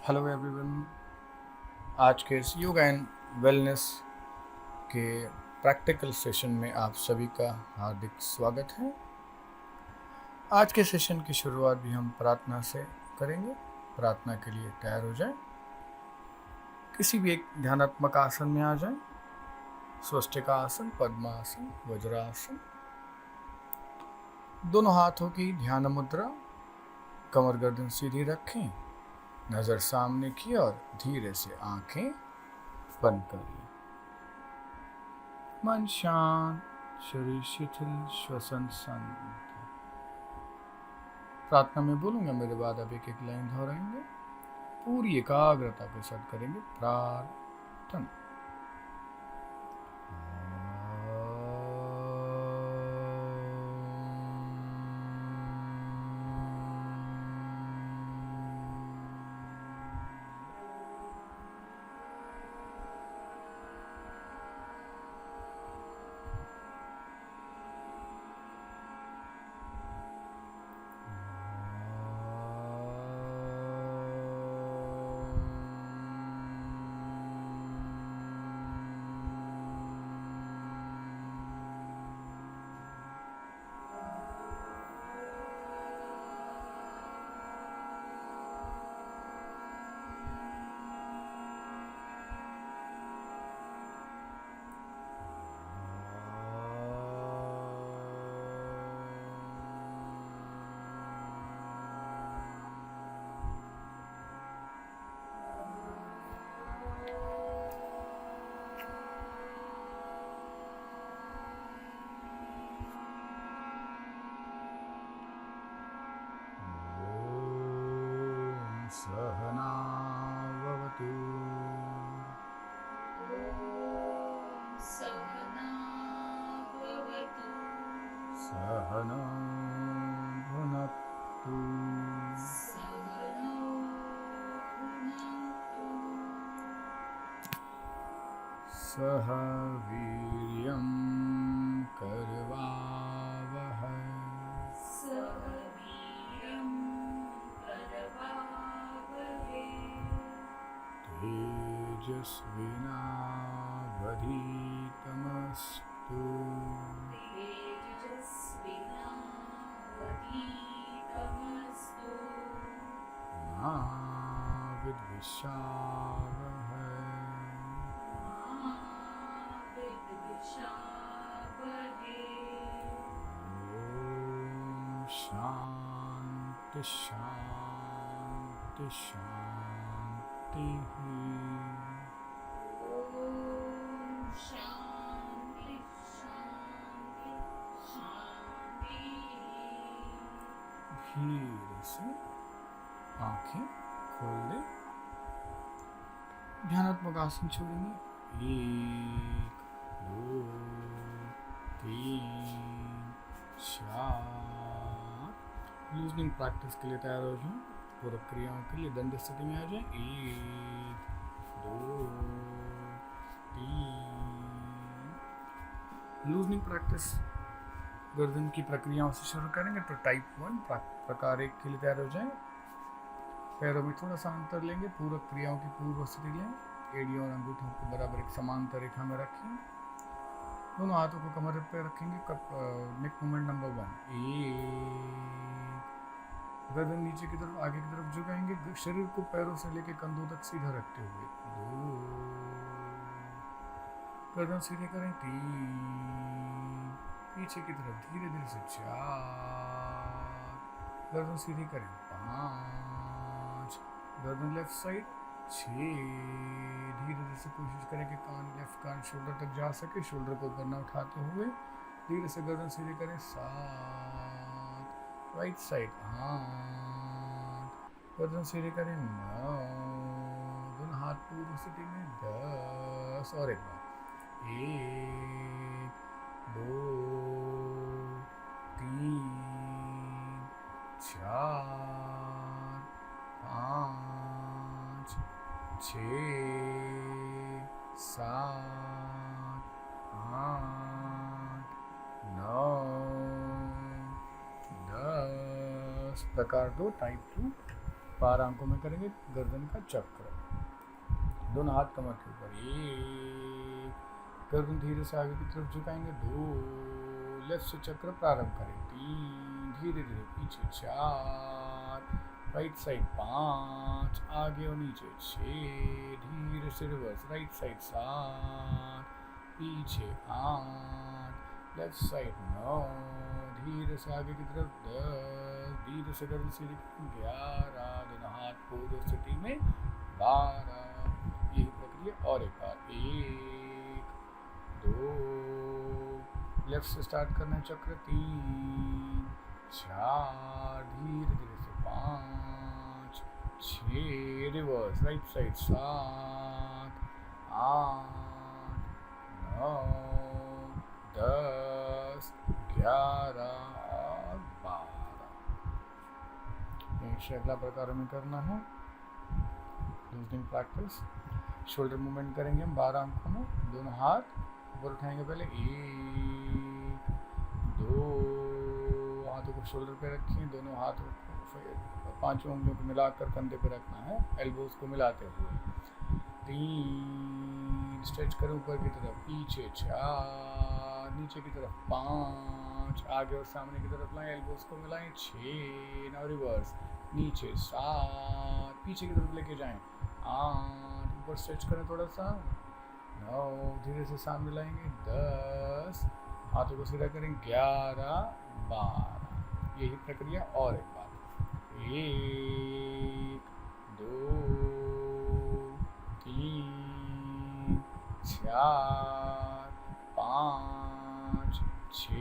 Hello everyone. आज के इस योगा एंड वेलनेस के प्रैक्टिकल सेशन में आप सभी का हार्दिक स्वागत है। आज के सेशन की शुरुआत भी हम प्रार्थना से करेंगे। प्रार्थना के लिए तैयार हो जाएं। किसी भी एक ध्यानात्मक आसन में आ जाएं। स्वस्तिकासन, पद्मासन, वज्रासन। दोनों हाथों की ध्यान मुद्रा, कमर गर्दन सीधी रखें, नज़र सामने की और धीरे से आंखें बंद कर लें। मन शांत, शरीर शिथिल, श्वसन शांत। प्रार्थना में बोलूंगा, मेरे बाद आप एक एक लाइन दोहराएंगे। पूरी एकाग्रता के साथ करेंगे प्रार्थना। सहना भवतु, सहना भवतु, सहनौ भुनक्तु, सहनौ भुनक्तु, सह वीर्यं करवावहै, सह वीर्यं करवावहै, तेजस्विनावधीतमस्तु, तेजस्विनावधीतमस्तु, मा विद्विषावहै, मा विद्विषावहै। ॐ शान्ति शान्ति शान्तिः। ओम शांति शांति शांति। धीरे से आंखें खोल दे। ध्यानात्मक आसन छोड़ेंगे। 1 2 3 4। लूजनिंग प्रैक्टिस के लिए तैयार हो जाएं। पूरक क्रियाओं के लिए दंड स्थिति में आ जाएं। 1 2 3। लूजनिंग प्रैक्टिस गर्दन की प्रक्रियाओं से शुरू करेंगे। तो टाइप 1 प्रकार 1 के लिए तैयार हो जाएं। पैरों में थोड़ा सा अंतर लेंगे। पूरक क्रियाओं की पूर्व स्थिति लें। एड़ियों और अंगूठों को बराबर एक समांतर रेखा में रखें। दोनों हाथों को कमर पे रखेंगे। Neck movement number 1। 1। गर्दन नीचे की तरफ आगे की तरफ झुकाएंगे। शरीर को पैरों से लेकर कंधों तक सीधा रखते हुए। 2। गर्दन सीधे करें। 3। पीछे की तरफ धीरे धीरे से 4। गर्दन सीधी करें। 5। गर्दन लेफ्ट साइड। 6। धीरे धीरे से कोशिश करें कि लेफ्ट कान शोल्डर तक जा सके। शोल्डर को ऊपर न उठाते हुए धीरे से गर्दन सीधी करें। 7। Right side 8। गर्दन सीधी करें। 9। दोनों हाथ पूर्व स्थिति में। 10। और एक बार। 1 2 3 4 5 6 7 8 9 10। प्रकार 2 टाइप 2। 12 अंकों में करेंगे गर्दन का चक्र। दोनों हाथ कमर के ऊपर, 1, गर्दन धीरे से आगे की तरफ झुकाएंगे, 2, लेफ्ट से चक्र प्रारंभ करें, 3, धीरे धीरे पीछे, 4, राइट साइड, 5, आगे और नीचे, 6, धीरे से रिवर्स, राइट साइड, 7, पीछे, 8, लेफ्ट साइड, 9, धीरे से आगे की तरफ, 10, धीरे से गर्दन सीधी, 11, दोनों हाथ पूर्व स्थिति में, 12, यही प्रक्रिया और एक बार, 1, 2, लेफ्ट से स्टार्ट करना है चक्र, 3, 4, धीरे धीरे से, 5, 6, रिवर्स, राइट साइड, 7, 8, 9, 10, 11 और 12। अगला प्रकार हमें करना है लूजनिंग प्रैक्टिस। शोल्डर मूवमेंट करेंगे हम 12 अंकों में, दोनों हाथ ऊपर उठाएंगे, पहले 1, 2, हाथों को शोल्डर पे रखें, दोनों हाथ 5 उंगलियों को मिलाकर कंधे पे रखना है, एल्बोज को मिलाते हुए, 3, स्ट्रेच करें ऊपर की तरफ, पीछे, 4, नीचे की तरफ, 5, आगे और सामने की तरफ लाएं, एल्बोज को मिलाएं, 6, नाउ रिवर्स, नीचे, 7, पीछे की तरफ लेके जाएं, 8, ऊपर स्ट्रेच करें थोड़ा सा, 9, धीरे से सामने लाएंगे, 10, हाथों को सीधा करें, 11, 12, यही प्रक्रिया और एक बार, 1, 2, 3, 4, 5, 6,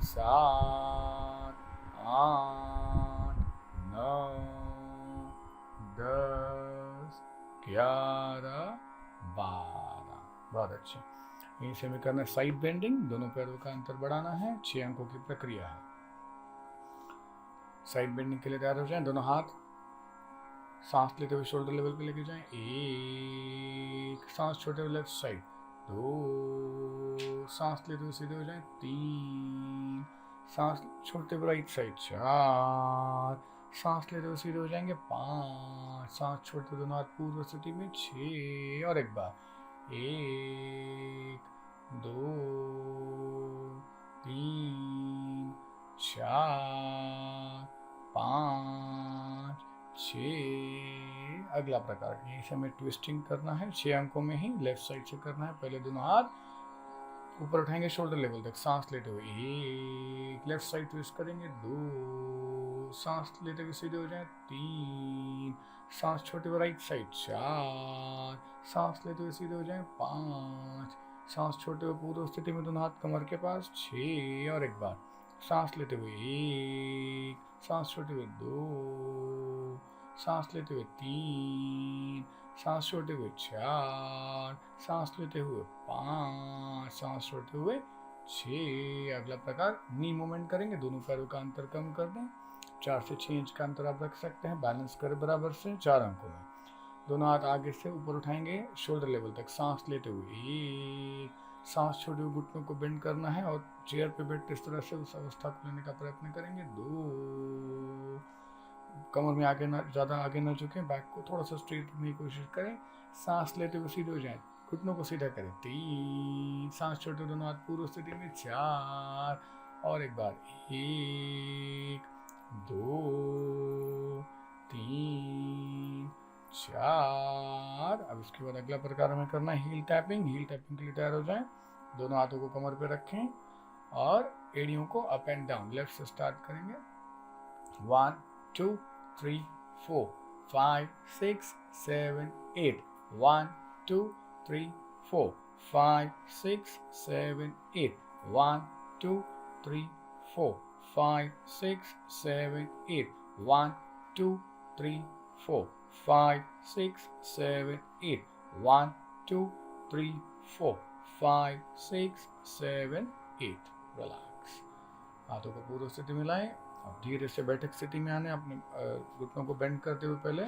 7, 8, 9, 10, 11, 12। बहुत अच्छे। यहीं से हमें करना है साइड बेंडिंग, दोनों पैरों का अंतर बढ़ाना है, 6 अंकों की प्रक्रिया है। साइड बेंडिंग के लिए तैयार हो जाएं, दोनों हाथ सांस लेते हुए शोल्डर लेवल पे लेके जाएं, 1, सांस छोड़ते हुए लेफ्ट साइड, 2, सांस लेते हुए सीधे हो जाएं, 3, सांस छोड़ते हुए राइट साइड, 4, सांस लेते हुए सीधे हो जाएंगे, 5, सांस छोड़ते दोनों हाथ पूर्व स्थिति में, 6 और एक बार, 1, 2, 3, 4, 5, 6। अगला प्रकार यही से हमें ट्विस्टिंग करना है, 6 अंकों में ही लेफ्ट साइड से करना है। पहले दोनों हाथ ऊपर उठाएंगे शोल्डर लेवल तक, सांस लेते हुए, 1, लेफ्ट साइड ट्विस्ट करेंगे, 2, सांस लेते हुए सीधे हो जाए, 3, सांस छोड़ते हुए राइट साइड, 4, सांस लेते हुए सीधे हो जाए, 5, सांस छोड़ते हुए पूर्व स्थिति में दोनों हाथ कमर के पास, 6 और एक बार, सांस लेते हुए 1, सांस छोड़ते हुए 2, सांस लेते हुए 3, सांस छोड़ते हुए 4, सांस लेते हुए 5, सांस छोड़ते हुए 6। अगला प्रकार नी मूवमेंट करेंगे, दोनों पैरों का अंतर कम कर दें, 4 से 6 इंच का अंतर आप रख सकते हैं, बैलेंस करें बराबर से 4 अंकों में। दोनों हाथ आगे से ऊपर उठाएंगे शोल्डर लेवल तक, सांस लेते हुए 1, सांस छोड़े हुए घुटनों को बेंड करना है और चेयर पे बैठ इस तरह से उस अवस्था को लेने का प्रयत्न करेंगे, 2, कमर में आगे ना ज़्यादा आगे ना झुकें, बैक को थोड़ा सा स्ट्रेट रखने की कोशिश करें, सांस लेते हुए सीधे हो जाएं, घुटनों को सीधा करें, 3, सांस छोड़ते दोनों हाथ पूर्व स्थिति में, 4 और एक बार, 1, 2, 3, 4। अब इसके बाद अगला प्रकार हमें करना है हील टैपिंग। हील टैपिंग के लिए तैयार हो जाएं, दोनों हाथों को कमर पे रखें और एड़ियों को अप एंड डाउन, लेफ्ट से स्टार्ट करेंगे, 1, 2, 3, 4, 5, 6, 7, 8, 1, 2, 3, 4, 5, 6, 7, 8, 1, 2, 3, 4, 5, 6, 7, 8, 1, 2, 3, 4, 5, 6, 7, 8, 1, 2, 3, 4, 5, 6, 7, 8। रिलैक्स, हाथों को पूर्व स्थिति में लाएं और धीरे से बैठक स्थिति में आने, अपने घुटनों को बेंड करते हुए पहले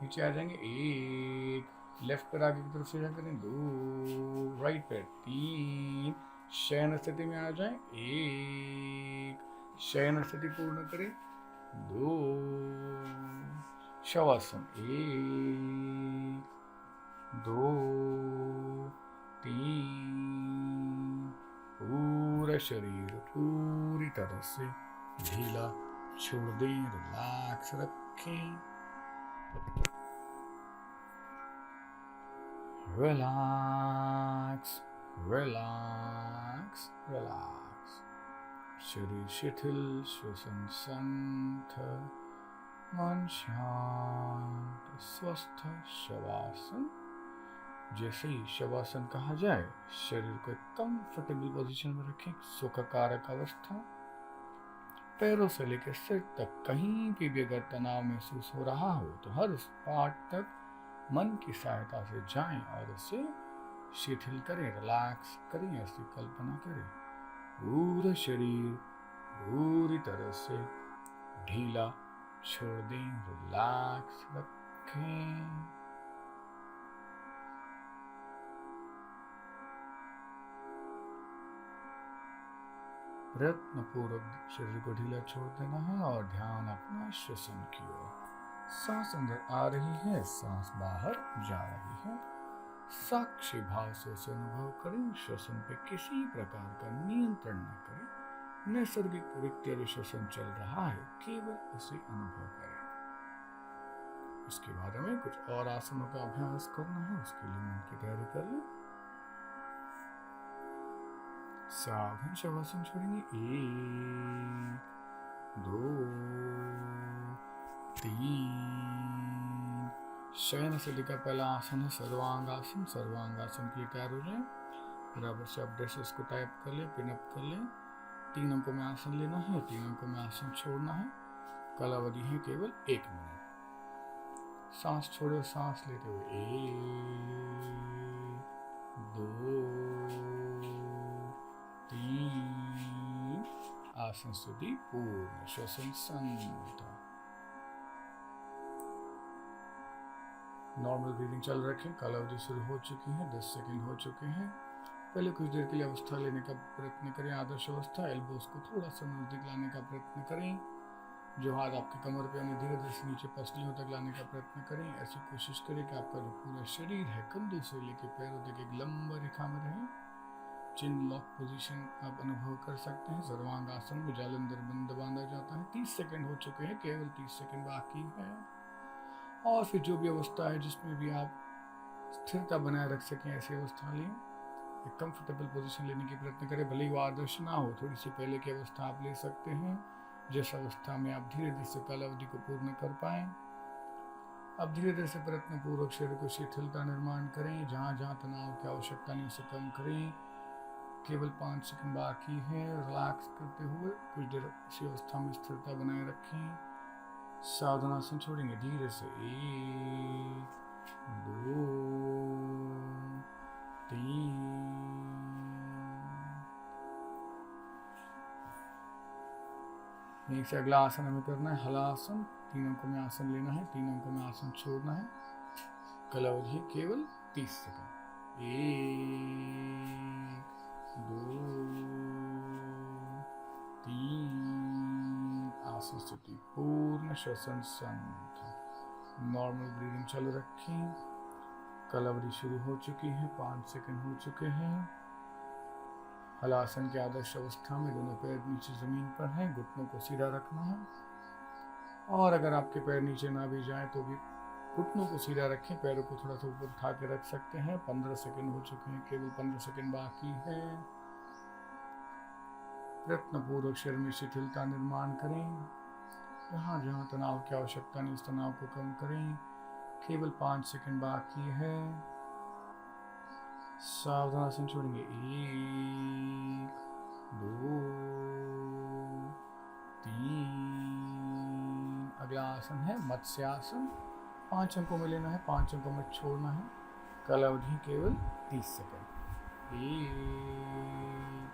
नीचे आ जाएंगे, 1, लेफ्ट पैर आगे की तरफ सीधा करें, 2, राइट पैर, 3, शयन स्थिति में आ जाएं, 1, शयन स्थिति पूर्ण करें, 2 शवासन 1 2 3 पूरा शरीर पूरी तरह से ढीला छोड़ दें, रिलैक्स रखें। Relax relax relax. शरीर शिथिल, श्वसन संथ, मन शांत, स्वस्थ। शवासन। जैसे ही शवासन कहा जाए, शरीर को एक कंफर्टेबल पोजीशन में रखें, सुखकारक अवस्था। पैरों से लेकर सिर तक कहीं भी अगर तनाव महसूस हो रहा हो तो हर उस पार्ट तक मन की सहायता से जाएं और उसे शिथिल करें, रिलैक्स करें। ऐसी कल्पना करें पूरा शरीर पूरी तरह से ढीला छोड़ दें, रिलैक्स रखें। प्रयत्न पूर्वक शरीर को ढीला छोड़ देना है और ध्यान अपना श्वसन की ओर। सांस अंदर आ रही है, सांस बाहर जा रही है। साक्षी भाव से उसे अनुभव करें। श्वसन पे किसी प्रकार का नियंत्रण न करें। नैसर्गिक रीत्या श्वसन चल रहा है, केवल उसे अनुभव करें। इसके बाद हमें कुछ और आसनों का अभ्यास करना है, उसके लिए मन की तैयारी कर लें। सावधान शवासन छोड़ेंगे। 1 2 3। शयन सिद्धि का पहला आसन है सर्वांगासन। सर्वांगासन के लिए तैयार हो जाए। बराबर से एड्रेसेस को टाइप कर ले, पिनअप कर ले। 3 अंकों में आसन लेना है, 3 अंकों में आसन छोड़ना है। कालावधि है केवल 1 मिनट। सांस छोड़ो, सांस लेते हुए 1 2 3। आसन स्थिति पूर्ण, श्वसन संत। नॉर्मल ब्रीदिंग चालू रखें। कालावधि शुरू हो चुकी है, 10 सेकंड हो चुके हैं। पहले कुछ देर के लिए अवस्था लेने का प्रयत्न करें, आदर्श अवस्था। एल्बोस को थोड़ा सा नजदीक लाने का प्रयत्न करें। जो हाथ आपके कमर पे उन्हें धीरे धीरे से नीचे पसलियों तक लाने का प्रयत्न करें। ऐसी कोशिश करें कि आपका जो पूरा शरीर है कंधों से लेकर पैरों तक एक लंबा रेखा में रहे। चिन लॉक पोजीशन आप अनुभव कर सकते हैं। सर्वांग आसन में जालंधर बंद बांधा जाता है। 30 सेकंड हो चुके हैं, केवल 30 सेकंड बाकी है। और फिर जो भी अवस्था है जिसमें भी आप स्थिरता बनाए रख सकें, ऐसी अवस्था लें। एक कंफर्टेबल पोजीशन लेने की प्रयत्न करें, भले ही वो आदर्श ना हो। थोड़ी सी पहले की अवस्था आप ले सकते हैं, जिस अवस्था में आप धीरे धीरे से कालावधि को पूर्ण कर पाए। अब धीरे धीरे से प्रयत्न पूर्वक शरीर को शिथिलता निर्माण करें। जहाँ जहाँ तनाव की आवश्यकता नहीं उसे कम करें। केवल 5 सेकंड बाकी है। रिलैक्स करते हुए कुछ देर इसी अवस्था में स्थिरता बनाए रखें। सावधान आसन छोड़ेंगे धीरे से। 1 2 3। एक से अगला आसन हमें करना है हलासन। 3 अंकों में आसन लेना है, 3 अंकों में आसन छोड़ना है। कालावधि केवल 30 सेकंड। 1 2 3। आसन स्थिति पूर्ण, श्वसन संत। नॉर्मल ब्रीदिंग चालू रखें। कालावधि शुरू हो चुकी है, 5 सेकंड हो चुके हैं। हलासन की आदर्श अवस्था में दोनों पैर नीचे जमीन पर हैं, घुटनों को सीधा रखना है। और अगर आपके पैर नीचे ना भी जाए तो भी घुटनों को सीधा रखें, पैरों को थोड़ा सा ऊपर उठा के रख सकते हैं। 15 सेकंड हो चुके हैं, केवल 15 सेकंड बाकी है। प्रयत्न पूर्वक शरीर में शिथिलता निर्माण करें। जहाँ जहाँ तनाव की आवश्यकता नहीं, उस तनाव को कम करें। केवल 5 सेकंड बाकी है। सावधान आसन छोड़ेंगे। 1 2 3। अगला आसन है मत्स्यासन। 5 अंकों में लेना है, 5 अंकों में छोड़ना है। कालावधि केवल 30 सेकंड। 1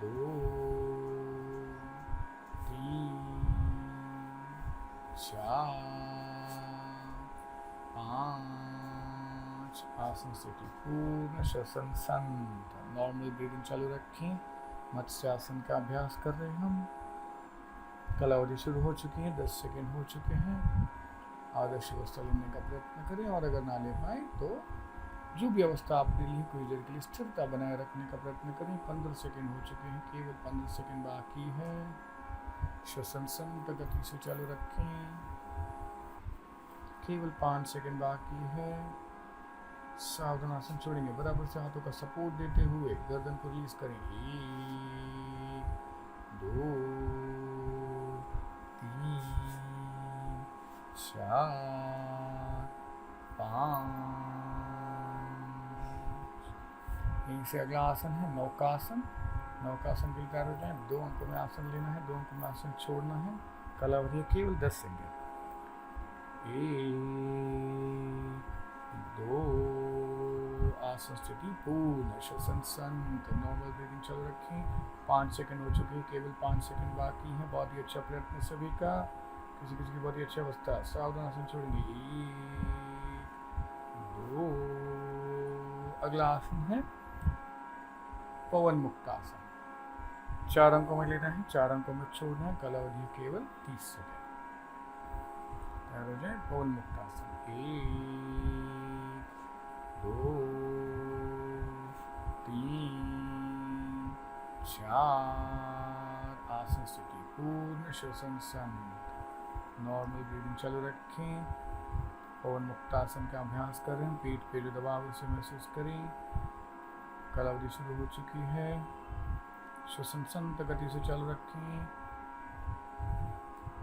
2 3 4 5। आसन स्थिति पूर्ण, श्वसन संत। नॉर्मल ब्रीदिंग चालू रखें। मत्स्यासन का अभ्यास कर रहे हैं हम। कलावधि शुरू हो चुकी है, 10 सेकेंड हो चुके हैं। आदर्श अवस्था लेने का प्रयत्न करें और अगर ना ले पाए तो जो भी अवस्था आपने ली कुछ देर के लिए स्थिरता बनाए रखने का प्रयत्न करें। 15 सेकेंड हो चुके हैं, केवल 15 सेकेंड बाकी है। श्वसन संत गति से चालू रखें, केवल 5 सेकेंड बाकी है। सावधान आसन छोड़ेंगे, बराबर से हाथों का सपोर्ट देते हुए गर्दन को रिलीज करें। 1 2 3 4 5। यहीं से अगला आसन है नौकासन। नौकासन के लिए तैयार हो जाए। 2 अंकों में आसन लेना है, 2 अंकों में आसन छोड़ना है। कलावधि केवल 10 सेकेंड। 1 2 आसन स्थिति पूर्ण। श्वसन संत नॉर्मल ब्रीदिंग चालू रखें। 5 सेकंड हो चुके हैं, केवल 5 सेकंड बाकी है। बहुत ही अच्छा प्रयत्न सभी का। किसी किसी की बहुत ही अच्छी अवस्था। सावधान आसन छोड़ेंगे। 1 2। अगला आसन है पवन मुक्त आसन। 4 अंकों में लेना है, 4 अंकों में छोड़ना है। कालावधि केवल 30 सेकंड। तैयार हो जाए। पवन मुक्त आसन। 1 2 3 4। आसन स्थिति पूर्ण। श्वसन संत नॉर्मल ब्रीदिंग चालू रखें। पवन मुक्त आसन का अभ्यास करें। पेट पे जो दबाव उसे महसूस करें। कालावधि शुरू हो चुकी है। श्वसन संत गति से चालू रखें।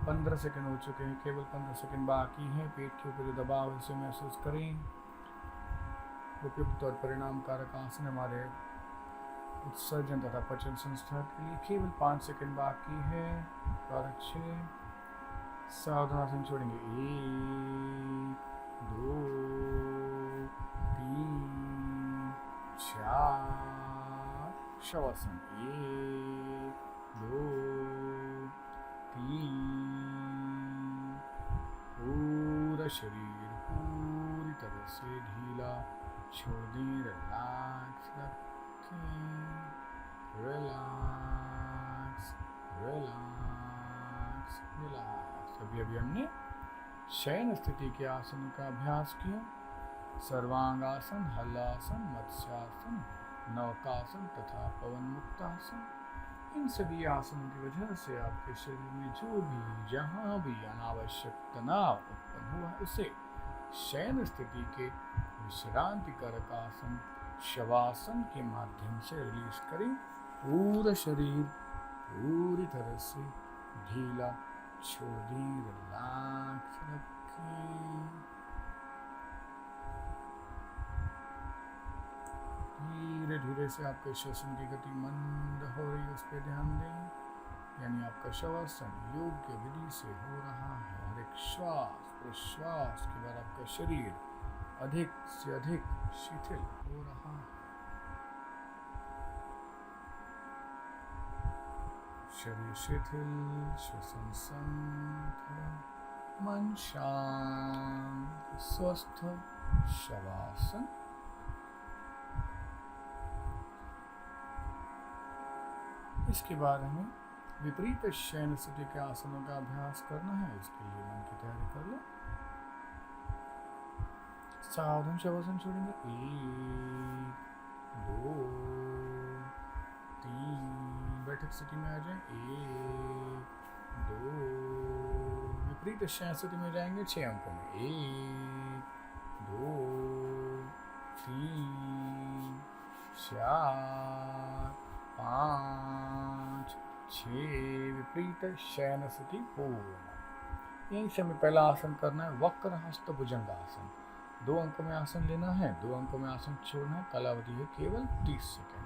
15 सेकंड हो चुके हैं, केवल 15 सेकंड बाकी हैं। पेट के ऊपर जो दबाव है उसे महसूस करें। उपयुक्त और परिणाम कारक आसन हमारे उत्सर्जन तथा पचन संस्था के लिए। केवल 5 सेकंड बाकी है। कारक 6। सावधान आसन छोड़ेंगे। 1 2 3 4। शवासन। 1 2 3। पूरा शरीर पूरी तरह से ढीला छोड़ दें। रिलैक्स रखें। Relax relax relax. अभी हमने शयन स्थिति के आसन का अभ्यास किया। सर्वांगासन, हलासन, मत्स्यासन, नौकासन तथा पवन मुक्तासन। इन सभी आसनों की वजह से आपके शरीर में जो भी जहाँ भी अनावश्यक तनाव उत्पन्न हुआ उसे शयन स्थिति के विश्रांति कारक आसन शवासन के माध्यम से रिलीज करें। पूरा शरीर पूरी तरह से ढीला छोड़ दें। रिलैक्स रखें। धीरे धीरे से आपके श्वसन की गति मंद हो रही है, उस पर ध्यान दें। यानी आपका श्वासन योग्य विधि से हो रहा है। हर एक श्वास प्रश्वास के बाद आपका शरीर अधिक से अधिक शिथिल हो रहा है। शरीर शिथिल, श्वसन संत, मन शांत, स्वस्थ। शवासन। इसके बाद हमें विपरीत शयन स्थिति के आसनों का अभ्यास करना है। इसके लिए मन की तैयारी कर लो। सावधान शवासन छोड़ेंगे। 1 2 3। बैठक स्थिति में आ जाए। 1 2। विपरीत शयन स्थिति में जाएंगे 6 अंकों में। 1 2 3 4 5 6। विपरीत शयन स्थिति पूर्ण। यहीं से हमें पहला आसन करना है वक्र हस्त भुजंगासन। 2 अंकों में आसन लेना है, 2 अंकों में आसन छोड़ना है। कालावधि है केवल 30 सेकेंड।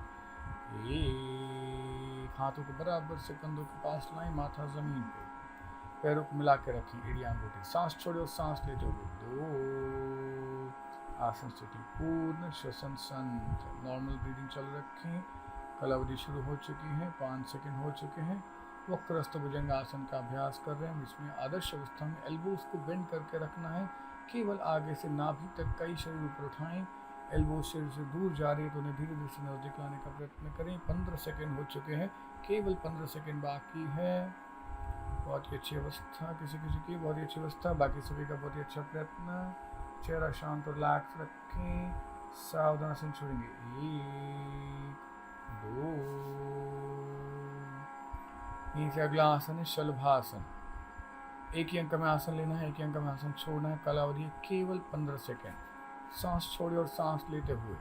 1। हाथों को बराबर से कंधों के पास लाएं, माथा जमीन पे, पैरों को मिला के रखें, एड़ियां अंगूठे। सांस छोड़ो, सांस लेते हुए। 2। आसन स्थिति पूर्ण। श्वसन संत नॉर्मल ब्रीदिंग चालू रखें। कालावधि शुरू हो चुकी है, 5 सेकंड हो चुके हैं। वक्रस्थ भुजंग आसन का अभ्यास कर रहे हैं। इसमें आदर्श अवस्था में एल्बोज को बेंड करके रखना है। केवल आगे से नाभि तक कई शरीर ऊपर उठाएं। एल्बो शरीर से दूर जा रही है तो उन्हें धीरे धीरे से नजदीक लाने का प्रयत्न करें। 15 सेकंड हो चुके हैं, केवल 15 सेकंड बाकी है। बहुत ही अच्छी अवस्था, किसी किसी की बहुत ही अच्छी अवस्था, बाकी सभी का बहुत ही अच्छा प्रयत्न। चेहरा शांत और रिलैक्स रखें, सावधान आसन छोड़ेंगे। 1 2। यहीं से अगला आसन है शलभासन। एक ही अंक में आसन लेना है, एक ही अंक में आसन छोड़ना है। कालावधि केवल 15 सेकेंड। सांस छोड़े और सांस लेते हुए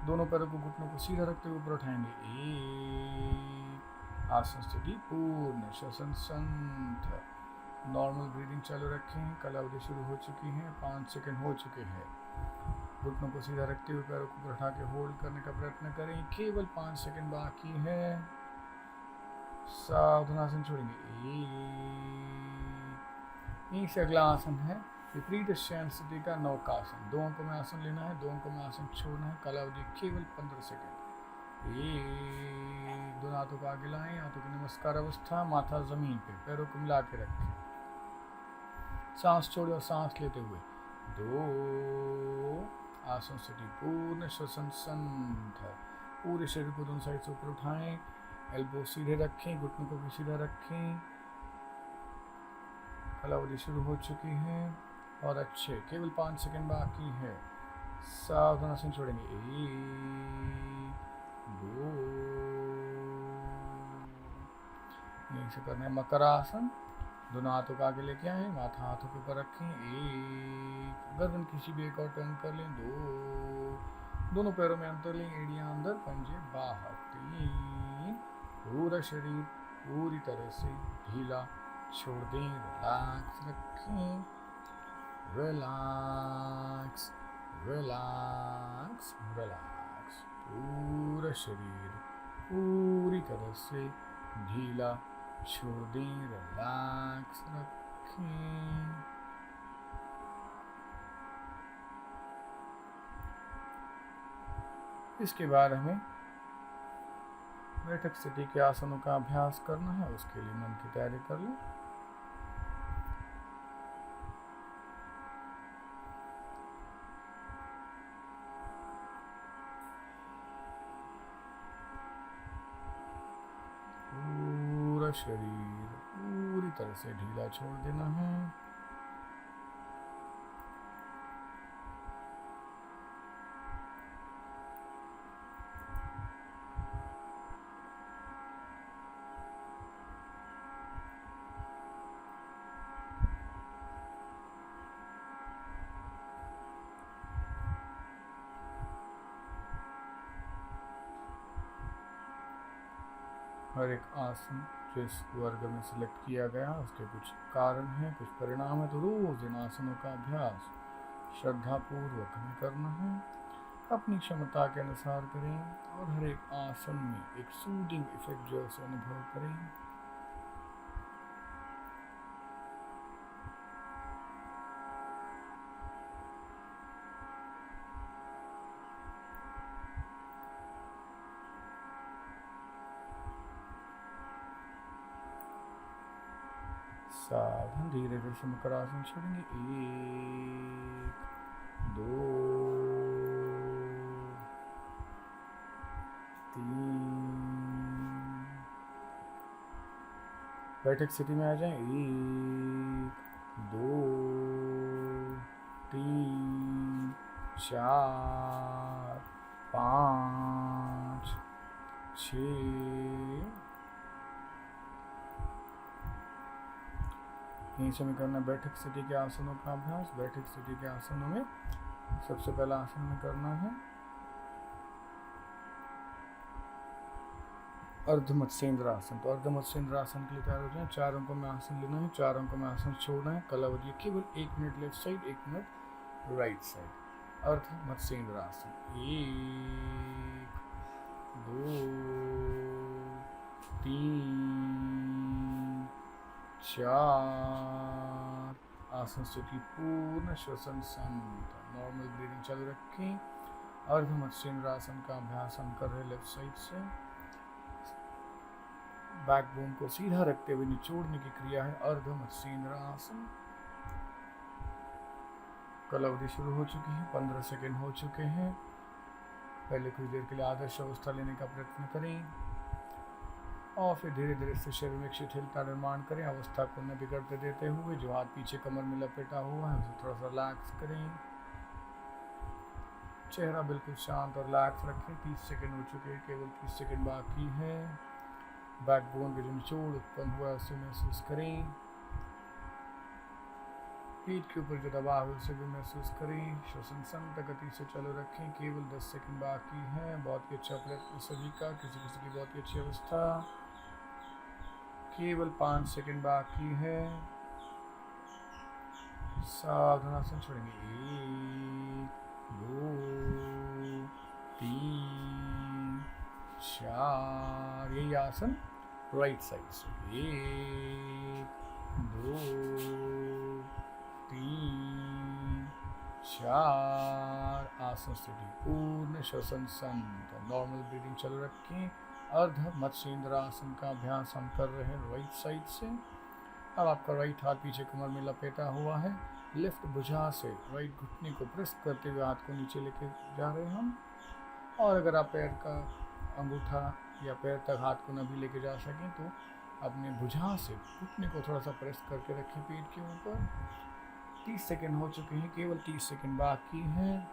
दोनों पैरों को घुटनों को सीधा रखते हुए ऊपर उठाएंगे। 1 आसन स्थिति पूर्ण श्वसन संथ। नॉर्मल ब्रीदिंग चालू रखें। कालावधि शुरू हो चुकी है, 5 सेकेंड हो चुके हैं। घुटनों को सीधा रखते हुए पैरों को ऊपर उठा के होल्ड करने का प्रयत्न करें। केवल 5 सेकेंड बाकी है। सावधान आसन छोड़ेंगे। 1। यहीं से अगला आसन है विपरीत शयन स्थिति का नौकासन। 2 अंकों में आसन लेना है, 2 अंकों में आसन छोड़ना है। कालावधि केवल 15 सेकेंड। 1 दोनों हाथों को आगे लाएं, हाथों की नमस्कार अवस्था, माथा जमीन पे, पैरों को मिला के रखें। सांस छोड़े और सांस लेते हुए 2 आसन स्थिति पूर्ण श्वसन संथ। पूरे शरीर को दोनों साइड से ऊपर उठाएं, एल्बो सीधे रखें, घुटनों को भी सीधा रखें। कालावधि शुरू हो चुकी है और अच्छे, केवल 5 सेकेंड बाकी है। सावधान आसन छोड़ेंगे। 1 2। यहीं से करना है मकरासन। दोनों हाथों को आगे लेके आए, माथा हाथों के ऊपर रखें। 1 गर्दन किसी भी एक और टर्न कर लें। 2 दोनों पैरों में अंतर लें, एड़ियां अंदर, पंजे बाहर। 3 पूरा शरीर पूरी तरह से ढीला छोड़ दें, रिलैक्स रखें। Relax relax relax. पूरा शरीर पूरी तरह से ढीला छोड़ दें, रिलैक्स रखें। इसके बाद हमें बैठक स्थिति के आसनों का अभ्यास करना है। उसके लिए मन की तैयारी कर लें। पूरा शरीर पूरी तरह से ढीला छोड़ देना है। हर एक आसन जो इस वर्ग में सिलेक्ट किया गया उसके कुछ कारण हैं, कुछ परिणाम है, तो रोज इन आसनों का अभ्यास श्रद्धापूर्वक हमें करना है। अपनी क्षमता के अनुसार करें और हर एक आसन में एक सूदिंग इफेक्ट जो है अनुभव करें। सावधान धीरे धीरे से मकरासन छोड़ेंगे। 1 2 3। बैठक स्थिति में आ जाएं। 1 2 3 4 5 6। यहीं से हमें करना बैठक स्थिति के आसनों का अभ्यास। बैठक स्थिति के आसनों में सबसे पहला आसन में करना है अर्ध मत्स्येंद्र आसन। तो अर्ध मत्स्येंद्र आसन के लिए तैयार हो जाए। 4 अंकों में आसन लेना है, 4 अंकों में आसन छोड़ना है। कालावधि केवल 1 minute left side, 1 minute right side. अर्ध मत्स्येंद्र आसन। 1 2 3 4। आसन स्थिति पूर्ण श्वसन संत। नॉर्मल ब्रीदिंग चालू रखें। अर्ध मत्स्येंद्र आसन का अभ्यास हम कर रहे लेफ्ट साइड से। बैकबोन को सीधा रखते हुए निचोड़ने की क्रिया है अर्ध मत्स्येंद्र आसन। कालावधि शुरू हो चुकी है, 15 सेकेंड हो चुके हैं। पहले कुछ देर के लिए आदर्श अवस्था लेने का प्रयत्न करें और फिर धीरे धीरे से शरीर में एक शिथिल का निर्माण करें। अवस्था को न बिगड़ते देते हुए जो हाथ पीछे कमर में लपेटा हुआ है उसे थोड़ा सा रिलैक्स करें। चेहरा बिल्कुल शांत और रिलैक्स रखें। 30 सेकंड हो चुके हैं, केवल 30 सेकंड बाकी है। बैकबोन के जो निचोड़ उत्पन्न हुआ है उसे महसूस करें। पीठ के ऊपर जो दबाव है उसे भी महसूस करें। श्वसन संत गति से चालू रखें। केवल 10 सेकंड बाकी है। बहुत ही अच्छा प्रयत्न सभी का, किसी किसी की बहुत ही अच्छी अवस्था। केवल 5 सेकंड बाकी है। सावधान छोड़ेंगे। 1 2 3 4। यही आसन राइट साइड से। 1 2 3 4। आसन स्थिति पूर्ण। श्वसन संत नॉर्मल ब्रीदिंग चालू रखें। अर्ध मत्स्येंद्र आसन का अभ्यास हम कर रहे हैं राइट साइड से। अब आपका राइट हाथ पीछे कमर में लपेटा हुआ है। लेफ्ट भुजा से राइट घुटने को प्रेस करते हुए हाथ को नीचे लेके जा रहे हैं हम। और अगर आप पैर का अंगूठा या पैर तक हाथ को न भी लेके जा सकें तो अपने भुजा से घुटने को थोड़ा सा प्रेस करके रखें पीठ के ऊपर। 30 सेकंड हो चुके हैं, केवल 30 सेकंड बाकी हैं।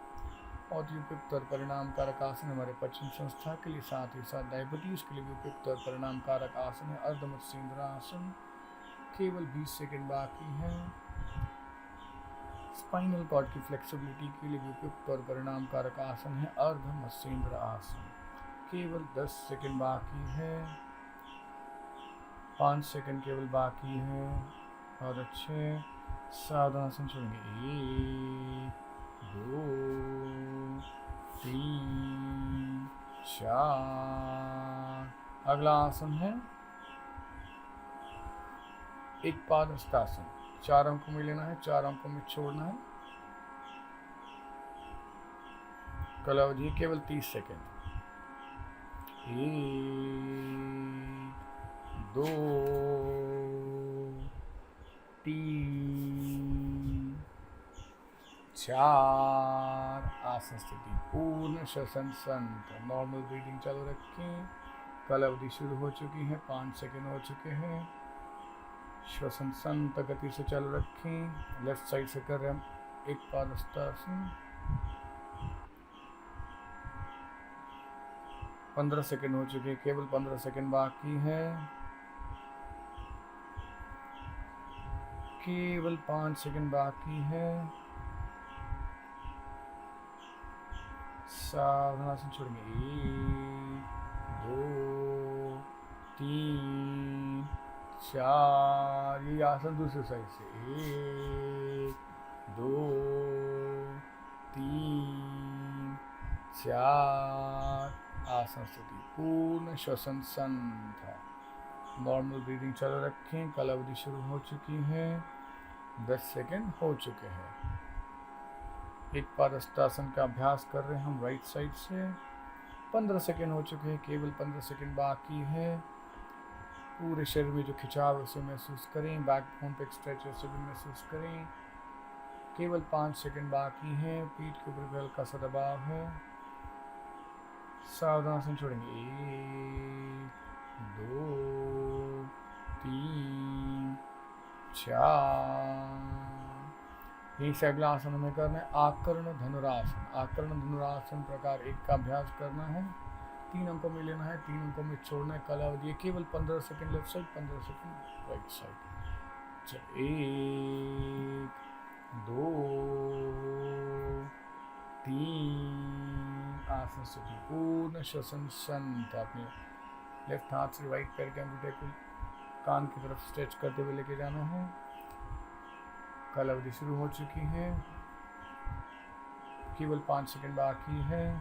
और उपयुक्त और परिणाम कारक आसन हमारे पाचन संस्था के लिए, साथ ही साथ डायबिटीज के लिए भी उपयुक्त और परिणाम कारक आसन है अर्ध मत्स्येंद्र आसन। केवल 20 सेकंड बाकी है। स्पाइनल कॉर्ड की फ्लेक्सिबिलिटी के लिए भी उपयुक्त और परिणाम कारक आसन है अर्ध मत्स्येंद्र आसन। केवल 10 सेकंड बाकी है। 5 सेकंड केवल बाकी है। बहुत अच्छे। सावधान छोड़ेंगे। 1 2 3 4। अगला आसन है एक पाद हस्तासन। 4 अंकों में लेना है, 4 अंकों में छोड़ना है। कालावधि केवल 30 सेकंड। 1 2 3 4। आसन स्थिति पूर्ण। श्वसन संत नॉर्मल ब्रीदिंग चालू रखें। काल अवधि शुरू हो चुकी है। 5 सेकंड हो चुके हैं। श्वसन संत गति से चालू रखें। लेफ्ट साइड से कर रहे हम एक पाद हस्तासन। 15 सेकंड हो चुके हैं, केवल 15 सेकंड बाकी है। केवल 5 सेकंड बाकी है। सावधान से छोड़ेंगे। 1 2 3 4। ये आसन दूसरी साइड से। 1 2 3 4। आसन स्थिति पूर्ण। श्वसन संत नॉर्मल ब्रीदिंग चालू रखें। काल अवधि शुरू हो चुकी है। 10 सेकंड हो चुके हैं। एक पाद हस्तासन का अभ्यास कर रहे हैं हम राइट साइड से। 15 सेकंड हो चुके हैं, केवल 15 सेकंड बाकी है। पूरे शरीर में जो खिंचाव है उसे महसूस करें। बैक बोन पे स्ट्रेच है उसे भी महसूस करें। केवल 5 सेकंड बाकी है। पीठ के ऊपर भी हल्का सा दबाव है। सावधान से छोड़ेंगे। 1 2 3 4। यही से अगला आसन हमें करना है आकर्ण धनुरासन। आकर्ण धनुरासन प्रकार 1 का अभ्यास करना है। 3 अंकों में लेना है, 3 अंकों में छोड़ना है। कालावधि केवल 15 second left side, 15 second right side. 1 2 3। आसन स्थिति पूर्ण। श्वसन संत अपने लेफ्ट हाथ से राइट पैर के अंगूठे को कान की तरफ स्ट्रेच करते हुए लेके जाना है। काल अवधि शुरू हो चुकी है। केवल 5 सेकंड बाकी है।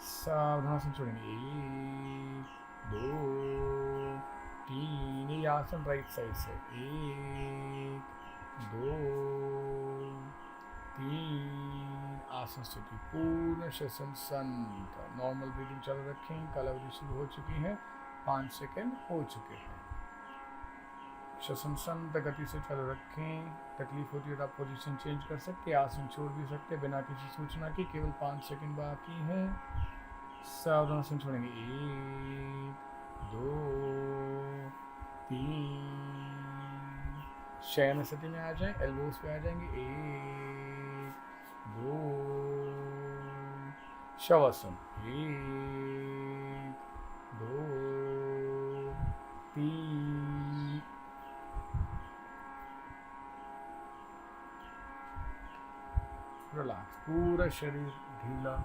सावधान से छोड़ेंगे। 1 2 3। ये आसन राइट साइड से। 1 2 3। आसन स्थिति पूर्ण। श्वसन संत नॉर्मल ब्रीदिंग चालू रखें। काल अवधि शुरू हो चुकी है। 5 सेकंड हो चुके हैं। श्वसन संत गति से चालू रखें। तकलीफ होती है तो आप पोजीशन चेंज कर सकते हैं, आसन छोड़ भी सकते हैं बिना किसी सूचना के। केवल 5 सेकंड बाकी है। सावधान से छोड़ेंगे। 1 दो, तीन। शयन स्थिति में आ जाएं, एल्बोस पे आ जाएंगे, एक, दो। शवासन, एक, दो, तीन। रिलैक्स, पूरा शरीर ढीला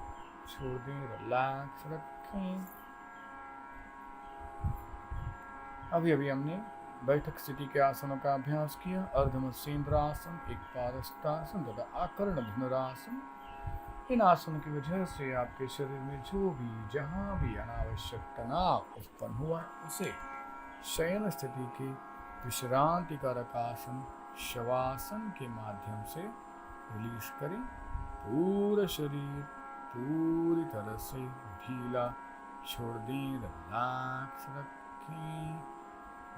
छोड़ दें, रिलैक्स रखें। अभी अभी हमने बैठक स्थिति के आसनों का अभ्यास किया। अर्धमत्स्येंद्र आसन, एक पादस्तासन तथा आकर्ण धनुरासन। इन आसनों की वजह से आपके शरीर में जो भी जहां भी अनावश्यक तनाव उत्पन्न हुआ उसे शयन स्थिति के विश्रांति कारक आसन शवासन के माध्यम से रिलीज करें। पूरा शरीर पूरी तरह से ढीला छोड़ दें, रिलैक्स रखें।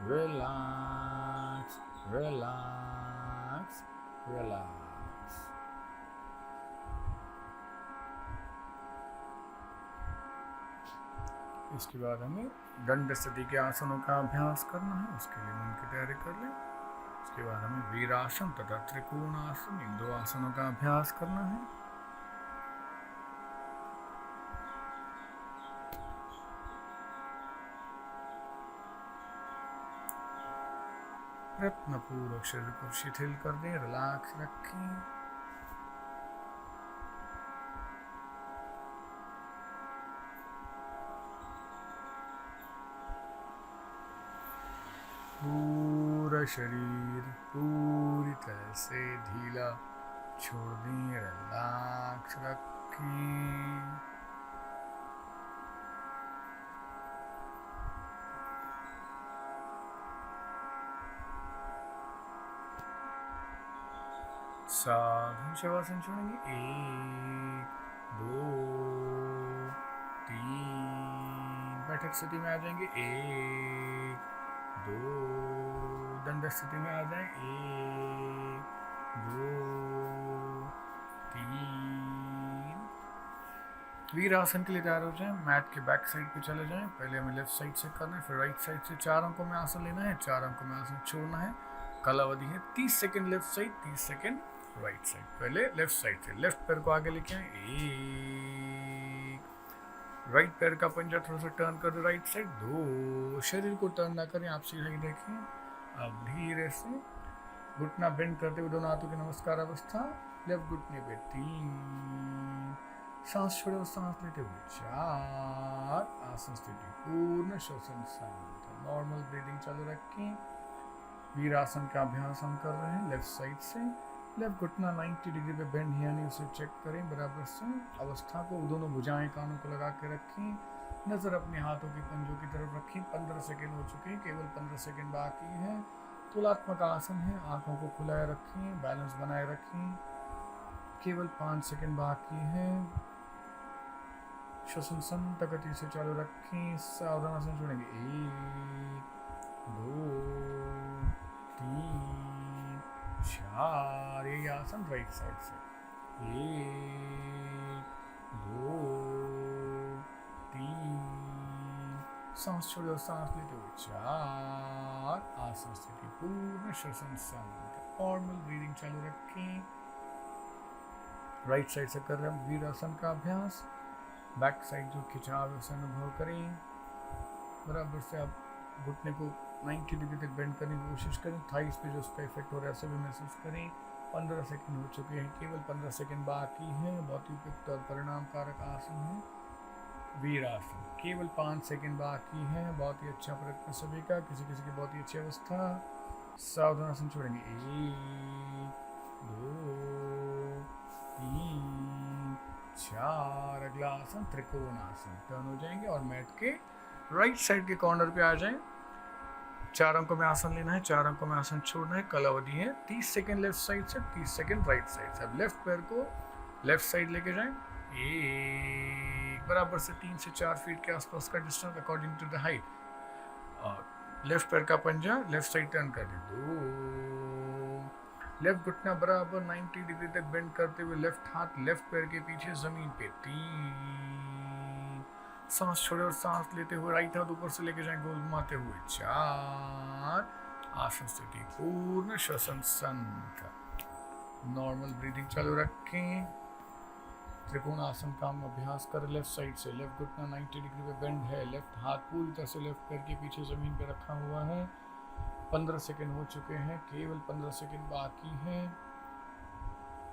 Relax, relax, relax. इसके बाद हमें दंड स्थिति के आसनों का अभ्यास करना है, उसके लिए मन की तैयारी कर लें। उसके बाद हमें वीरासन तथा त्रिकोण आसन, इन दो आसनों का अभ्यास करना है। प्रयत्नपूर्वक शरीर को शिथिल कर दें, रिलैक्स रखें। पूरा शरीर पूरी तरह से ढीला छोड़ दें, रिलैक्स रखें। साधु शवासन छोड़ेंगे, एक, दो, तीन। बैठक स्थिति में आ जाएंगे, एक, दो। दंड स्थिति में आ जाए, एक, दो, तीन। वीरासन के लिए तैयार हो जाएं, मैट के बैक साइड पे चले जाएं। पहले हमें लेफ्ट साइड से करना है, फिर राइट साइड से 4 अंकों में आसन लेना है, 4 अंकों में आसन छोड़ना है। कालावधि है 30 second left side, 30 second right side. पहले लेफ्ट साइड से लेफ्ट पैर को आगे लेके आए, एक। राइट पैर का पंजा थोड़ा सा टर्न कर दो राइट साइड, दो। शरीर को टर्न ना करें, आप सीधे ही देखें। अब धीरे से घुटना बेंड करते हुए दोनों हाथों की नमस्कार अवस्था, लेफ्ट घुटने पे, तीन। सांस छोड़े और सांस लेते हुए, चार। आसन स्थिति पूर्ण श्वसन शांत, नॉर्मल ब्रीदिंग चालू रखें। वीरासन का अभ्यास हम कर रहे हैं लेफ्ट साइड से। लेफ्ट घुटना 90 डिग्री पे बेंड है नहीं, उसे चेक करें बराबर से। अवस्था को दोनों भुजाएं कानों को लगा के रखें। नजर अपने हाथों के पंजों की तरफ रखें। 15 सेकंड हो चुके हैं, केवल 15 सेकंड बाकी है। तुलात्मक आसन है, आंखों को खुलाए रखें, बैलेंस बनाए रखें। केवल 5 सेकंड बाकी है। श्वसन संत गति से चालू रखें। सावधान आसन छोड़ेंगे, एक, दो, तीन, चार। ये आसन राइट साइड से, एक, दो, तीन। सांस छोड़े और सांस लेते हुए, चार। आसन स्थिति पूर्ण श्वसन संत, नॉर्मल ब्रीदिंग चालू रखें। राइट साइड से कर रहे हैं वीरासन का अभ्यास। बैक साइड जो खिंचाव है उसे अनुभव करें। बराबर से आप घुटने को 90 डिग्री तक बेंड करने की कोशिश करें। थाइस पे जो उसका इफेक्ट हो रहा है उसे भी महसूस करें। 15 सेकंड हो चुके हैं, केवल 15 सेकंड बाकी है। बहुत ही उपयुक्त और परिणाम कारक आसन है वीरासन। केवल 5 सेकंड बाकी है। बहुत ही अच्छा प्रयत्न सभी का, किसी किसी की बहुत ही अच्छी अवस्था। सावधान आसन छोड़ेंगे, एक, दो, तीन, चार। अगला आसन त्रिकोण आसन। टर्न हो जाएंगे और मैट के राइट साइड के कॉर्नर पे आ जाएं। 4 अंकों में आसन लेना है, 4 अंकों में आसन छोड़ना है। कालावधि है 30 सेकंड लेफ्ट साइड से, 30 सेकंड राइट साइड से। अब लेफ्ट पैर को लेफ्ट साइड लेके जाएं, एक। बराबर से 3 से 4 फीट के आसपास का distance according to the height. और लेफ्ट पैर का पंजा लेफ्ट साइड टर्न कर दें, दो। लेफ्ट घुटना बराबर 90 डिग्री तक बेंड करते हुए लेफ्ट हाथ लेफ्ट पैर के पीछे जमीन पे, तीन। सांस छोड़े और सांस लेते हुए राइट हाथ ऊपर से लेके जाए, गोल घुमाते हुए 4, आसन स्थिति पूर्ण, श्वसन संथ। नॉर्मल ब्रीदिंग चालू रखें। त्रिकोण आसन का हम अभ्यास कर, लेफ्ट साइड से लेफ्ट घुटना 90 डिग्री पे बेंड है, लेफ्ट हाथ पूरी तरह से लेफ्ट पैर के पीछे जमीन पे रखा हुआ है। 15 सेकंड हो चुके हैं, केवल 15 सेकंड बाकी हैं।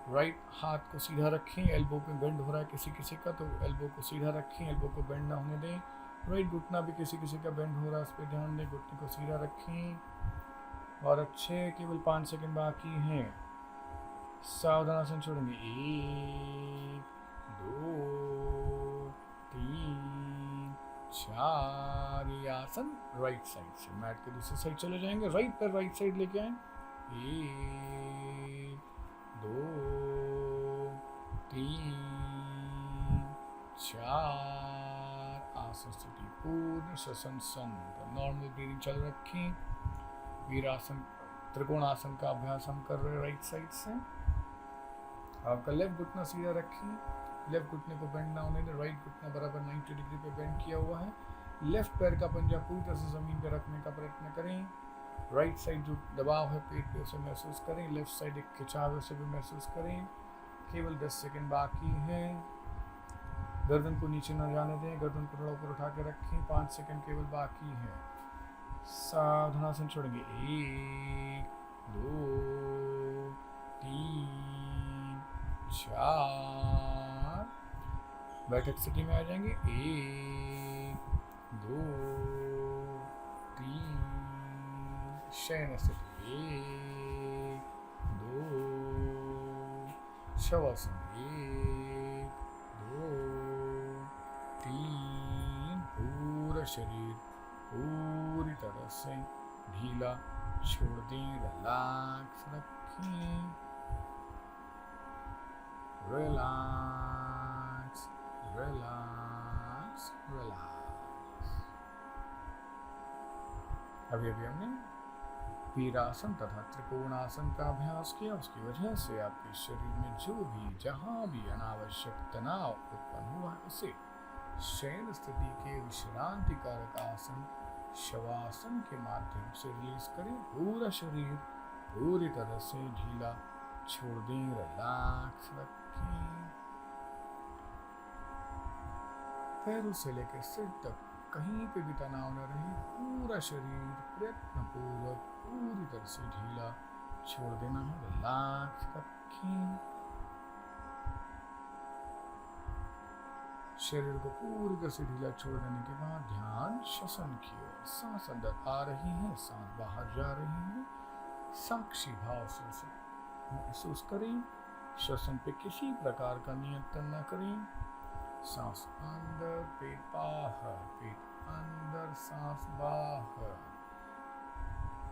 राइट हाथ को सीधा रखें, एल्बो पे बेंड हो रहा है किसी किसी का, तो एल्बो को सीधा रखें, एल्बो को बेंड ना होने दें। राइट घुटना भी किसी किसी का बेंड हो रहा है, उस पर ध्यान दें, घुटने को सीधा रखें। और अच्छे, केवल 5 सेकंड बाकी हैं। सावधान आसन छोड़ेंगे, 1 2 3 4। ये आसन राइट साइड से मैट के दूसरी साइड चले जाएंगे, राइट पर राइट साइड लेके आए, 1 2 3 4। आसन स्थिति पूर्ण, श्वसन संत। नॉर्मल ब्रीदिंग चालू रखें। वीरासन त्रिकोण आसन का अभ्यास हम कर रहे हैं राइट साइड से। आपका लेफ्ट घुटना सीधा रखें, लेफ्ट घुटने को बेंड ना होने दें, राइट घुटना बराबर 90 डिग्री पे बेंड किया हुआ है। लेफ्ट पैर का पंजा पूरी तरह से जमीन पे रखने का प्रयत्न करें। राइट साइड जो दबाव है पेट पे उसे महसूस करें, लेफ्ट साइड एक खिंचाव है उसे भी महसूस करें। केवल 10 सेकंड बाकी है। गर्दन को नीचे न जाने दें, गर्दन को थोड़ा ऊपर उठा के रखें, 5 सेकंड केवल बाकी है। सावधान आसन छोड़ेंगे, 1 2 3 4। बैठक स्थिति में आ जाएंगे, 1 2 3। शयन स्थिति 1 2। शवासन 1 2 3। पूरा शरीर पूरी तरह से ढीला छोड़ दें, रिलैक्स रखें, रिलैक्स रिलैक्स रिलैक्स। अभी हमने वीरासन तथा त्रिकोणासन का अभ्यास किया, उसकी वजह से आपके शरीर में जो भी जहां भी अनावश्यक तनाव उत्पन्न हुआ है उसे शयन स्थिति के विश्रांति कारक आसन शवासन के माध्यम से रिलीज करें। पूरा शरीर पूरी तरह से ढीला छोड़ दें, रिलैक्स रखें। पैरों से लेकर सिर तक कहीं पे भी तनाव न रहे, पूरा शरीर प्रयत्न पूर्वक पूरी तरह से ढीला छोड़ देना है, रिलैक्स रखें। शरीर को पूरी तरह से ढीला छोड़ देने के बाद ध्यान श्वसन की ओर, सांस अंदर आ रही है, सांस बाहर जा रही है, साक्षी भाव से महसूस करें। श्वसन पे किसी प्रकार का नियंत्रण न करें। सांस अंदर, पेट बाहर, पेट अंदर, सांस बाहर।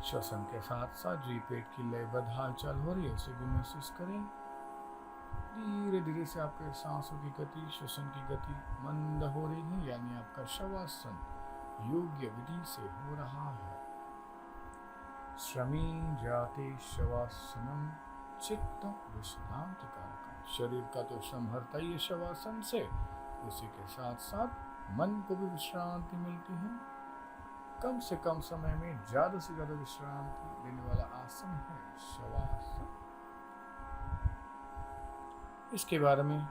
श्वसन के साथ साथ जो पेट की लयबद्ध हलचल हो रही है उसे भी महसूस करें। धीरे धीरे से आपके सांसों की गति, श्वसन की गति मंद हो रही है, यानी आपका शवासन योग्य विधि से हो रहा है। श्रमी जाते शवासनम चित्त विश्रांति कारकम। शरीर का तो श्रम हरता ही है शवासन से, उसी के साथ साथ मन को भी विश्रांति मिलती है। कम से कम समय में ज्यादा से ज्यादा विश्रांति देने वाला आसन है शवासन। इसके बारे में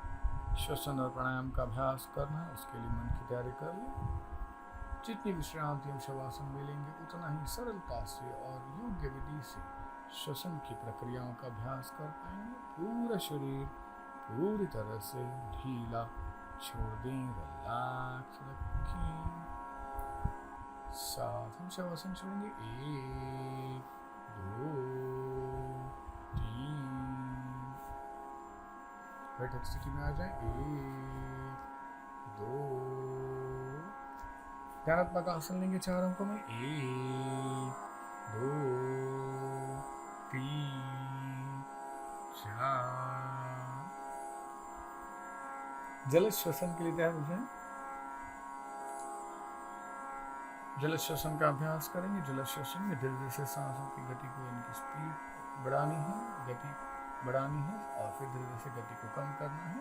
श्वसन और प्राणायाम का अभ्यास करना है, उसके लिए मन की तैयारी कर लें। जितनी विश्रांति हम शवासन में लेंगे उतना ही सरलता से और योग्य विधि से श्वसन की प्रक्रियाओं का अभ्यास कर पाएंगे। पूरा शरीर पूरी तरह से ढीला छोड़ दें, रिलैक्स रखें। साथ हम शवासन छोड़ेंगे, 1 2 3। बैठक स्थिति में आ जाए, 1 2। ध्यानात्मक आसन लेंगे 4 अंकों में, 1 2 3 4। जल श्वसन के लिए तैयार हो जाए। जल श्वसन का अभ्यास करेंगे। जल श्वसन में धीरे धीरे से सांसों की गति को, इनकी स्पीड बढ़ानी है, गति बढ़ानी है, और फिर धीरे धीरे से गति को कम करना है।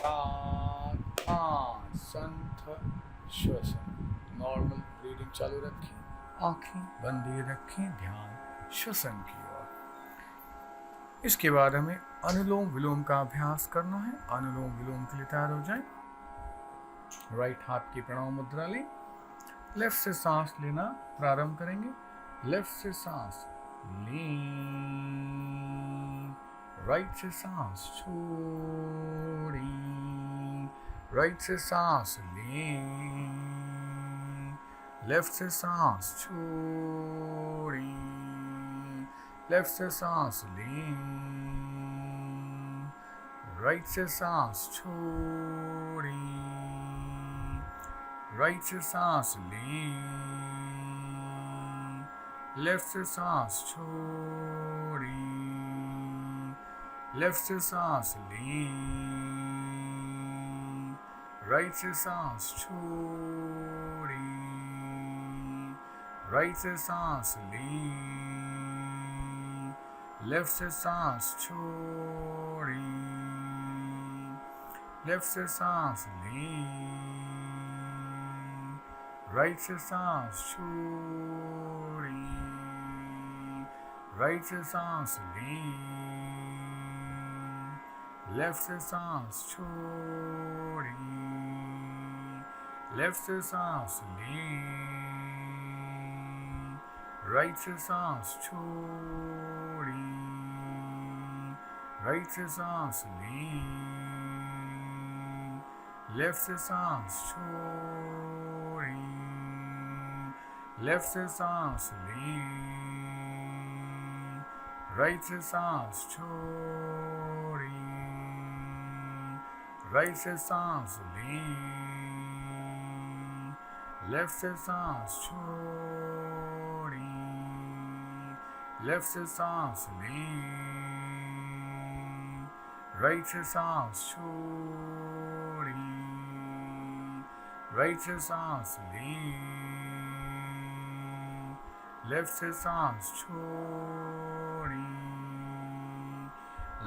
सात, आठ, संथ श्वसन। नॉर्मल ब्रीदिंग चालू रखें, आंखें बंदी रखें, ध्यान श्वसन की ओर। इसके बाद हमें अनुलोम विलोम का अभ्यास करना है। अनुलोम विलोम के लिए तैयार हो जाए। राइट हाथ की प्रणव मुद्रा लें। लेफ्ट से सांस लेना प्रारंभ करेंगे। लेफ्ट से सांस लें, राइट से सांस छोड़ें, राइट से सांस लें, लेफ्ट से सांस छोड़ें, लेफ्ट से सांस लें, राइट से सांस छोड़ें, राइट से सांस लें, लेफ्ट से सांस छोड़ें, लेफ्ट से सांस लें, राइट से सांस छोड़ें, राइट से सांस लें, लेफ्ट से सांस छोड़ें, लेफ्ट से सांस लें, राइट से सांस छोड़ें, राइट से सांस लें, लेफ्ट से सांस छोड़ें, लेफ्ट से सांस लें, राइट से सांस छोड़ें, राइट से सांस लें, लेफ्ट से सांस छोड़ें, लेफ्ट से सांस लें, राइट से सांस छोड़ें, राइट से सांस लें, लेफ्ट से सांस छोड़ें, लेफ्ट से सांस लें, राइट से सांस छोड़ें, राइट से सांस लें, लेफ्ट से सांस छोड़ें,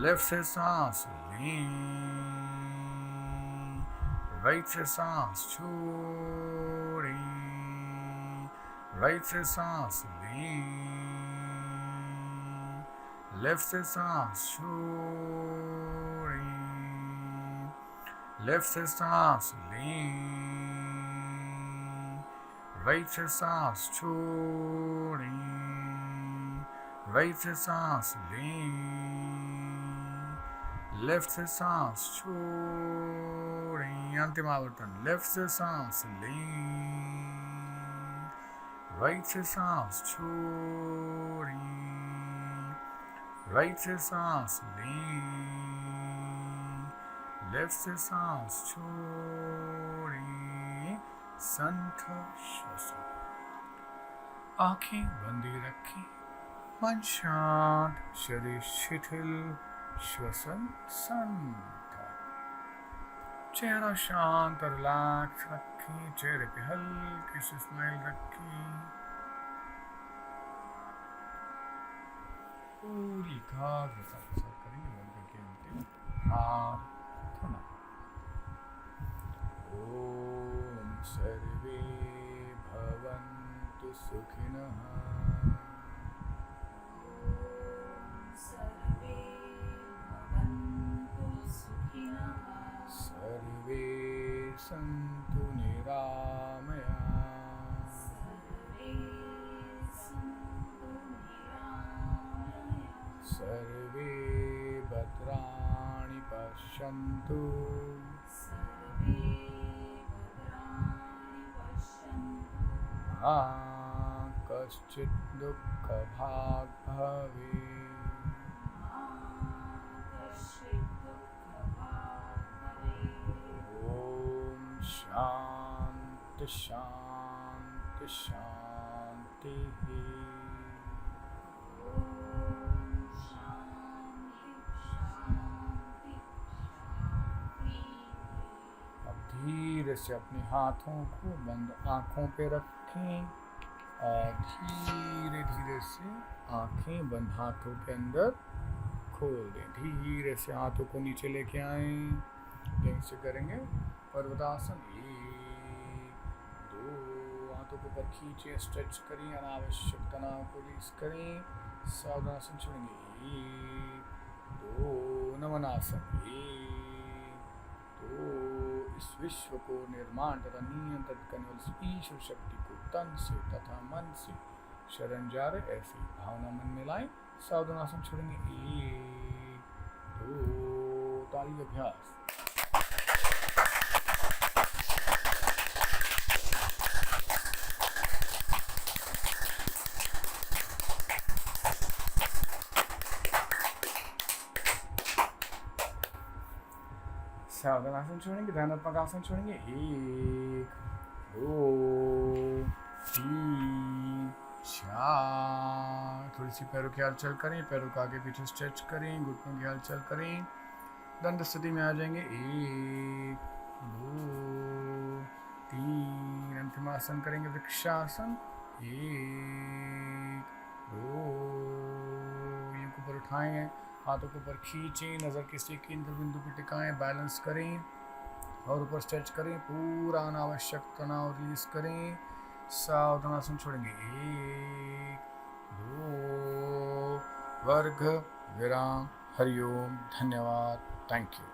लेफ्ट से सांस लें, राइट से सांस छोड़ें, राइट से सांस लें, लेफ्ट से सांस छोड़ें, लेफ्ट से सांस लें, राइट से सांस छोड़ें, राइट से सांस लें, लेफ्ट से सांस छोड़ें। अंतिम आवर्तन। लेफ्ट से सांस लें, राइट से सांस छोड़ें, राइट से सांस लें, लेफ्ट से सांस छोड़ें। संथ श्वसन। आंखें बंदी रखें, मन शांत, शरीर शिथिल, श्वसन संथ। चेहरा शांत और रिलैक्स रखें, चेहरे पे हल्की सी स्माइल रखें। पूरी एकाग्रता के साथ करेंगे लंबे के अंतिम प्रार्थना। ओम सर्वे भवन्तु सुखिनः, सर्वे भवन्तु सुखिनः, सर्वे सन्तु निरामया, सर्वे सन्तु निरामया, सर्वे भद्राणि पश्यन्तु, सर्वे भद्राणि पश्यन्तु, मा कश्चित् दुःखभाग् भवेत्। मा कश्चित् दुःखभाग् भवेत्। ओम शांति शांति शांतिः। ॐ शान्ति शान्ति शान्तिः। अब धीरे से अपने हाथों को बंद आँखों पे रखें और धीरे धीरे से आँखें बंद हाथों के अंदर खोल दें। धीरे से हाथों को नीचे लेके आएं ढंग से करेंगे पर्वतासन। 1 2 हाथों को ऊपर खींचे, स्ट्रेच करें, अनावश्यक तनाव को रिलीज करें, सावधानासन छोड़ेंगे। 1 2 नमनासन। 1 2 इस विश्व को निर्माण तथा नियंत्रित करने वाली ईश्वर शक्ति को तन से तथा मन से शरण जा रहे, ऐसी भावना मन में लाएं। सावधानासन छोड़ेंगे। 1 2 ताली अभ्यास। सावधानासन छोड़ेंगे, ध्यानात्मक आसन छोड़ेंगे। 1 2 3 4 थोड़ी सी पैरों की हलचल करें, पैरों को आगे पीछे स्ट्रेच करें, घुटनों की हलचल करें, दंड स्थिति में आ जाएंगे। 1 2 3 अंतिम आसन करेंगे वृक्षासन। 1 2 यूं ऊपर उठाएं, हाथों को ऊपर खींचें, नज़र किसी केंद्र बिंदु पर टिकाएं, बैलेंस करें और ऊपर स्ट्रेच करें, पूरा अनावश्यक तनाव रिलीज करें। सावधानासन छोड़ेंगे। 1 2 वर्ग विराम। हरिओम। धन्यवाद। Thank you.